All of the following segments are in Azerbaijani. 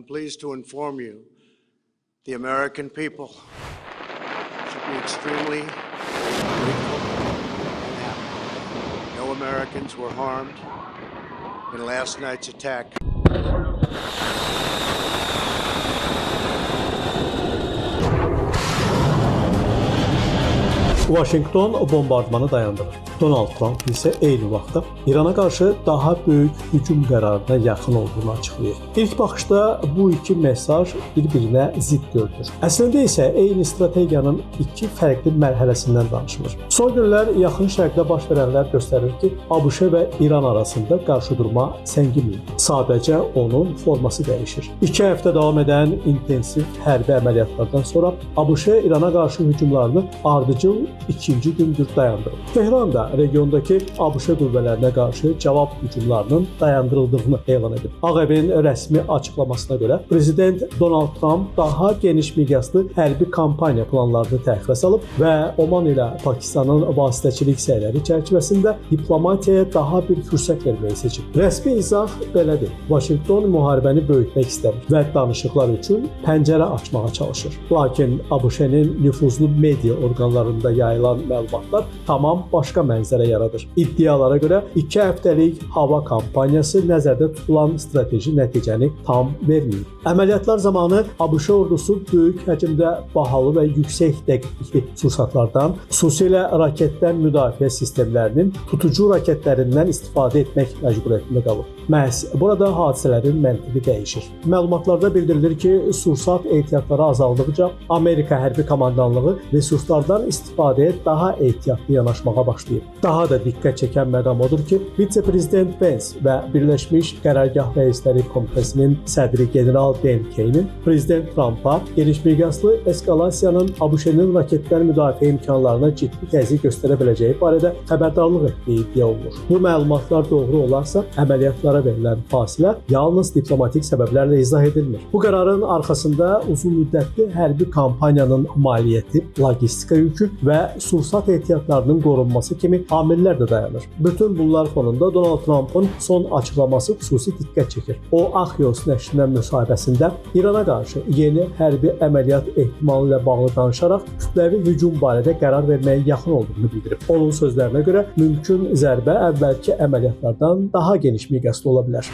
I'm pleased to inform you the American people should be extremely grateful and happy. No Americans were harmed in last night's attack. Washington bombardmanı dayandırır. Donald Trump ise eyni vaxtda İrana qarşı daha böyük hücum qərarına yaxın olduğunu açıqlayır. İlk baxışda bu iki mesaj bir-birinə zidd görünür. Əslində isə eyni strategiyanın iki fərqli mərhələsindən danışılır. Son günlər Yaxın Şərqdə baş verənlər göstərir ki, ABŞ və İran arasında qarşıdurma səngimir. Sadəcə onun forması dəyişir. 2 həftə davam edən intensiv hərbi əməliyyatlardan sonra ABŞ İrana qarşı hücumlarını ardıcıl ikinci gündür dayandırır. Tehran da regiondakı ABŞ qüvvələrinə qarşı cavab hücumlarının dayandırıldığını elan edib. Ağ Evin rəsmi açıqlamasına görə Prezident Donald Trump daha geniş miqyaslı hərbi kampaniya planlarını təxirə salıb və Oman ilə Pakistanın vasitəçilik səyləri çərçivəsində diplomatiyaya daha bir fürsət verməyi seçib. Rəsmi izah belədir. Washington müharibəni böyütmək istəmir və danışıqlar üçün pəncərə açmağa çalışır. Lakin ABŞ-nin nüfuzlu media orqanlarında yayılan məlumatlar tamam başqa mənzərə yaradır. İddialara görə 2 həftəlik hava kampaniyası nəzərdə tutulan strateji nəticəni tam verməyib. Əməliyyatlar zamanı ABŞ ordusu böyük həcmdə bahalı və yüksək dəqiqlikli sursatlardan, xüsusilə raketdən müdafiə sistemlərinin tutucu raketlərindən istifadə etmək məcburiyyətində qalıb. Məhz burada hadisələrin məntiqi dəyişir. Məlumatlarda bildirilir ki, sursat ehtiyatları azaldıqca Amerika hərbi komandanlığı resurslardan istifadəyə daha ehtiyatlı yanaşmağa başlayıb. Daha da diqqət çəkən məqam odur ki, vitse-prezident Pence və Birləşmiş Qərargah Rəisləri Komitəsinin sədri general Dan Keynin Prezident Trumpa geniş miqyaslı eskalasiyanın ABŞ-nin raketdən müdafiə imkanlarına ciddi təzyiq göstərə biləcəyi barədə xəbərdarlıq etdiyi iddia olunur. Bu məlumatlar doğru olarsa, əməliyyatlara verilən fasilə yalnız diplomatik səbəblərlə izah edilmir. Bu qərarın arxasında uzun müddətli hərbi kampaniyanın maliyyəti, logistika yükü və sursat ehtiyatlarının qorunması kimi amillər də dayanır. Bütün bunlar fonunda Donald Trump'ın son açıqlaması xüsusi diqqət çəkir. O, Axios nəşrindən müsahibəsində İrana qarşı yeni hərbi əməliyyat ehtimalı ilə bağlı danışaraq kütləvi hücum barədə qərar verməyə yaxın olduğunu bildirib. Onun sözlərinə görə mümkün zərbə əvvəlki əməliyyatlardan daha geniş miqyaslı ola bilər.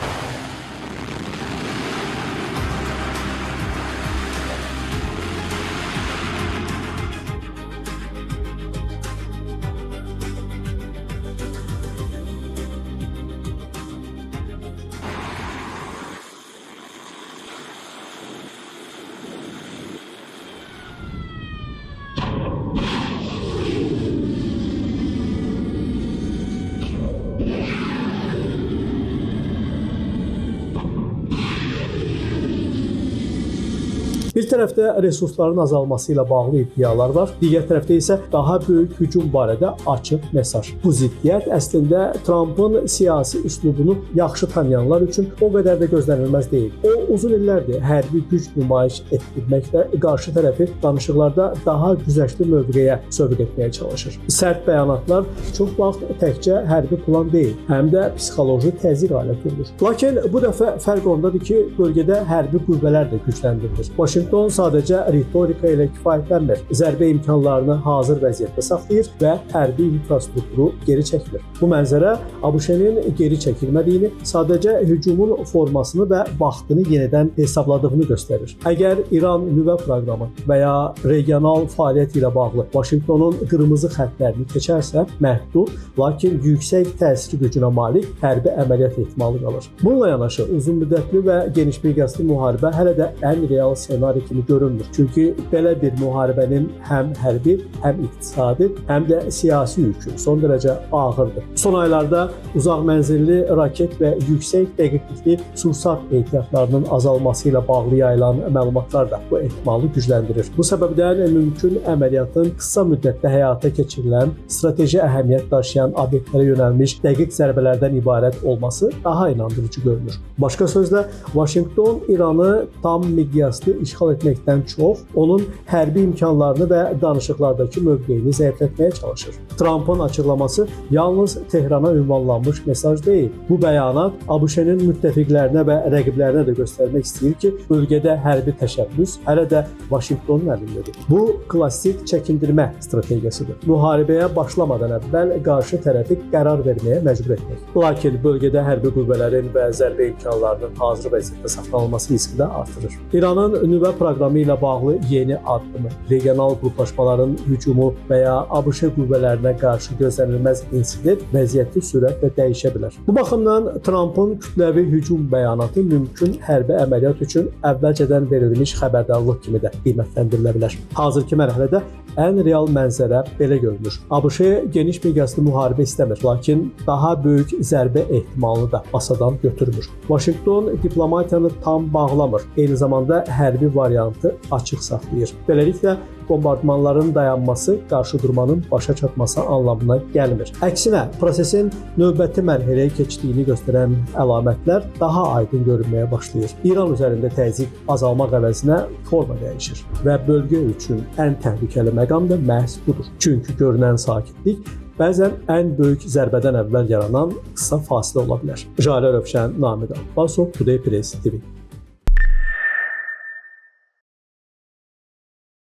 Bir tərəfdə resursların azalması ilə bağlı iddialar var, digər tərəfdə isə daha böyük hücum barədə açıq mesaj. Bu ziddiyyət əslində Trump'ın siyasi üslubunu yaxşı tanıyanlar üçün o qədər də gözlənilməz deyil. O, uzun illərdir hərbi güc nümayiş etdirməklə qarşı tərəfi danışıqlarda daha güzəştli mövqeyə sövq etməyə çalışır. Sərt bəyanatlar çox vaxt təkcə hərbi plan deyil, həm də psixoloji təzyiq aləti olur. Lakin bu dəfə fərq ondadır ki, bölgədə hərbi qüvvələr də gücləndirilir. Washington sadəcə ritorika ilə kifayətlənmir. Zərbə imkanlarını hazır vəziyyətdə saxlayır və hərbi infrastrukturu geri çəkilir. Bu mənzərə ABŞ-nin geri çəkilmədiyini, sadəcə hücumun formasını və vaxtını yenidən hesabladığını göstərir. Əgər İran nüvə proqramı və ya regional fəaliyyət ilə bağlı Washingtonun qırmızı xəttlərini keçərsə, məhdud, lakin yüksək təsir gücünə malik hərbi əməliyyat ehtimalı qalır. Bununla yanaşı uzun müddətli və geniş miqyaslı müharibə hələ də ən real ssenari kimi görünmür. Çünki belə bir müharibənin həm hərbi, həm iqtisadi, həm də siyasi yükü son dərəcə ağırdır. Son aylarda uzaq mənzilli raket və yüksək dəqiqlikli sursat ehtiyatlarının azalması ilə bağlı yayılan məlumatlar da bu ehtimalı gücləndirir. Bu səbəbdən mümkün əməliyyatın qısa müddətdə həyata keçirilən, strateji əhəmiyyət daşıyan obyektlərə yönəlmiş dəqiq zərbələrdən ibarət olması daha inandırıcı görünür. Başqa sözlə, Washington İranı tam miqyaslı işğal işğal etməkdən çox, onun hərbi imkanlarını və danışıqlardakı mövqeyini zəiflətməyə çalışır. Trumpın açıqlaması yalnız Tehrana ünvanlanmış mesaj deyil. Bu bəyanat ABŞ-nin müttəfiqlərinə və rəqiblərinə də göstərmək istəyir ki, bölgədə hərbi təşəbbüs hələ də Vaşinqtonun əlindədir. Bu klassik çəkindirmə strategiyasıdır. Müharibəyə başlamadan əvvəl qarşı tərəfi qərar verməyə məcbur etmək. Lakin bölgədə hərbi qüvvələrin və zərbə imkanlarının hazır vəziyyətdə saxlanılması riski də artırır. İranın nüvə proqramı ilə bağlı yeni addımı, regional qruplaşmaların hücumu və ya ABŞ qüvvələrinə qarşı gözlənilməz insident vəziyyəti sürətlə dəyişə bilər. Bu baxımdan Trumpın kütləvi hücum bəyanatı mümkün hərbi əməliyyat üçün əvvəlcədən verilmiş xəbərdarlıq kimi də qiymətləndirilə bilər. Hazırki mərhələdə ən real mənzərə belə görünür. ABŞ geniş miqyaslı müharibə istəmir, lakin daha böyük zərbə ehtimalını da masadan götürmür. Vaşinqton diplomatiyanı tam bağlamır, eyni zamanda hərbi variantı açıq saxlayır. Beləliklə, bombardmanların dayanması qarşıdurmanın başa çatması anlamına gəlmir. Əksinə, prosesin növbəti mərhələyə keçdiyini göstərən əlamətlər daha aydın görünməyə başlayır. İran üzərində təzyiq azalmaq əvəzinə forma dəyişir və bölgə üçün ən təhlükəli məqam da məhz budur. Çünki görünən sakitlik bəzən ən böyük zərbədən əvvəl yaranan qısa fasilə ola bilər. Jalə Rövşən, Namiq Abbasov, Today Press TV.